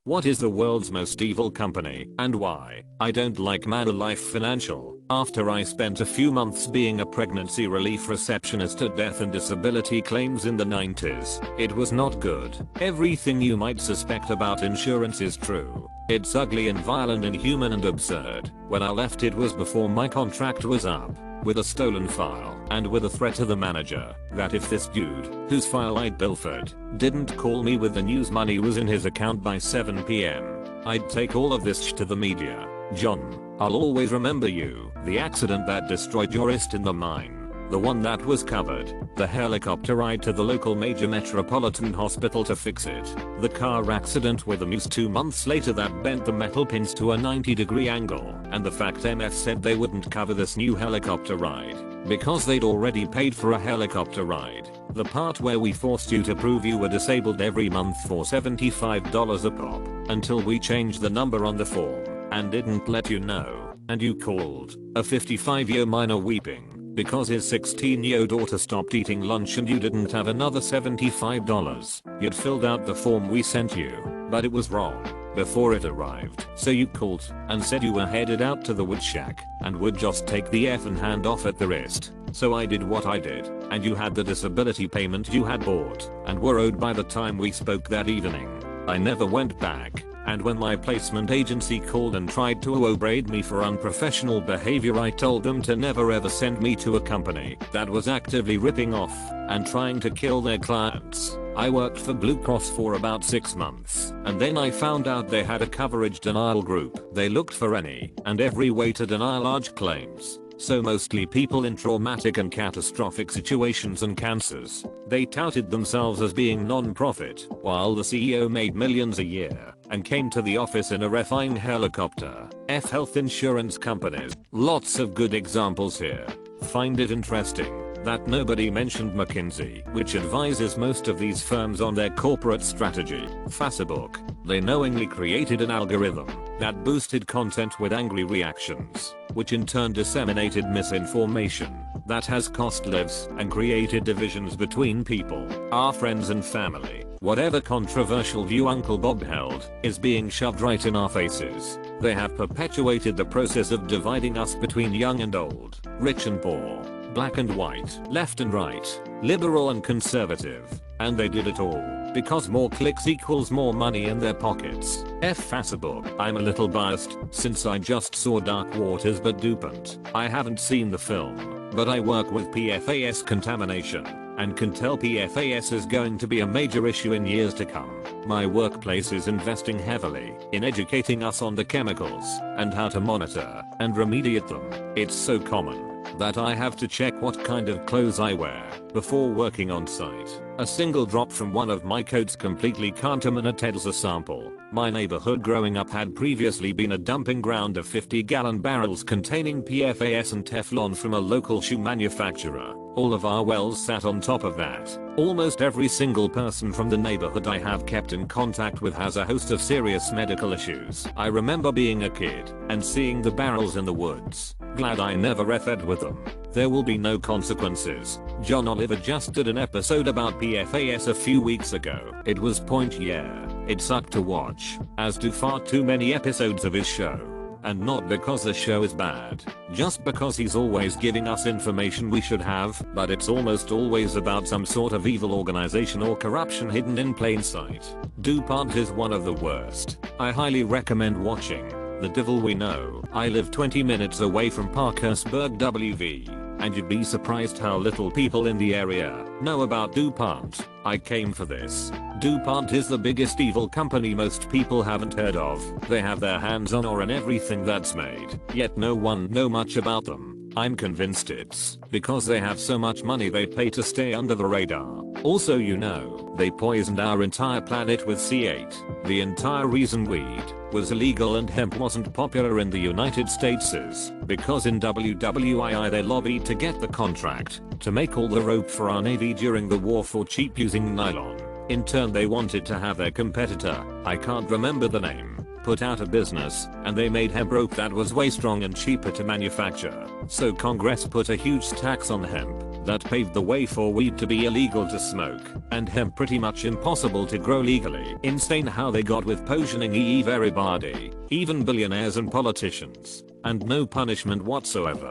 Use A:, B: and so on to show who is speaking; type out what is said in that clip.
A: What is the world's most evil company and why? I don't like Manulife Financial. After I spent a few months being a pregnancy relief receptionist at death and disability claims in the 90s, it was not good. Everything you might suspect about insurance is true. It's ugly and violent, inhuman and absurd. When I left, it was before my contract was up, with a stolen file and with a threat to the manager that if this dude, whose file I'd pilfered, didn't call me with the news money was in his account by 7 PM, I'd take all of this to the media. John, I'll always remember you. The accident that destroyed your wrist in the mine. The one that was covered. The helicopter ride to the local major metropolitan hospital to fix it. The car accident with a muse 2 months later that bent the metal pins to a 90-degree angle. And the fact MF said they wouldn't cover this new helicopter ride because they'd already paid for a helicopter ride. The part where we forced you to prove you were disabled every month for $75 a pop until we changed the number on the form and didn't let you know. And you called a 55-year minor weeping because his 16-year daughter stopped eating lunch and you didn't have another $75. You'd filled out the form we sent you, but it was wrong before it arrived. So you called and said you were headed out to the wood shack and would just take the effing hand off at the wrist. So I did what I did, and you had the disability payment you had bought and were owed by the time we spoke that evening. I never went back. And when my placement agency called and tried to upbraid me for unprofessional behavior, I told them to never ever send me to a company that was actively ripping off and trying to kill their clients. I worked for Blue Cross for about 6 months, and then I found out they had a coverage denial group. They looked for any and every way to deny large claims. So mostly people in traumatic and catastrophic situations and cancers. They touted themselves as being non-profit, while the CEO made millions a year and came to the office in a refined helicopter. Health insurance companies. Lots of good examples here. Find it interesting that nobody mentioned McKinsey, which advises most of these firms on their corporate strategy. Facebook. They knowingly created an algorithm that boosted content with angry reactions, which in turn disseminated misinformation that has cost lives and created divisions between people, our friends and family. Whatever controversial view Uncle Bob held is being shoved right in our faces. They have perpetuated the process of dividing us between young and old, rich and poor, black and white, left and right, liberal and conservative. And they did it all because more clicks equals more money in their pockets. Facebook. I'm a little biased since I just saw Dark Waters but DuPont. I haven't seen the film, but I work with PFAS contamination and can tell PFAS is going to be a major issue in years to come. My workplace is investing heavily in educating us on the chemicals and how to monitor and remediate them. It's so common that I have to check what kind of clothes I wear before working on site. A single drop from one of my coats completely contaminates a sample. My neighborhood growing up had previously been a dumping ground of 50-gallon barrels containing PFAS and Teflon from a local shoe manufacturer. All of our wells sat on top of that. Almost every single person from the neighborhood I have kept in contact with has a host of serious medical issues. I remember being a kid and seeing the barrels in the woods. Glad I never effed with them. There will be no consequences. John Oliver just did an episode about PFAS a few weeks ago. It was it sucked to watch, as do far too many episodes of his show. And not because the show is bad, just because he's always giving us information we should have, but it's almost always about some sort of evil organization or corruption hidden in plain sight. DuPont is one of the worst. I highly recommend watching The Devil We Know. I live 20 minutes away from Parkersburg, WV, and you'd be surprised how little people in the area know about DuPont. I came for this. DuPont is the biggest evil company most people haven't heard of. They have their hands on or in everything that's made, yet no one know much about them. I'm convinced it's because they have so much money they pay to stay under the radar. Also, you know, they poisoned our entire planet with C8. The entire reason weed was illegal and hemp wasn't popular in the United States is because in WWII they lobbied to get the contract to make all the rope for our Navy during the war for cheap using nylon. In turn, they wanted to have their competitor, I can't remember the name, put out of business, and they made hemp rope that was way strong and cheaper to manufacture. So Congress put a huge tax on hemp. that paved the way for weed to be illegal to smoke, and hemp pretty much impossible to grow legally. Insane how they got with poisoning everybody, even billionaires and politicians, and no punishment whatsoever.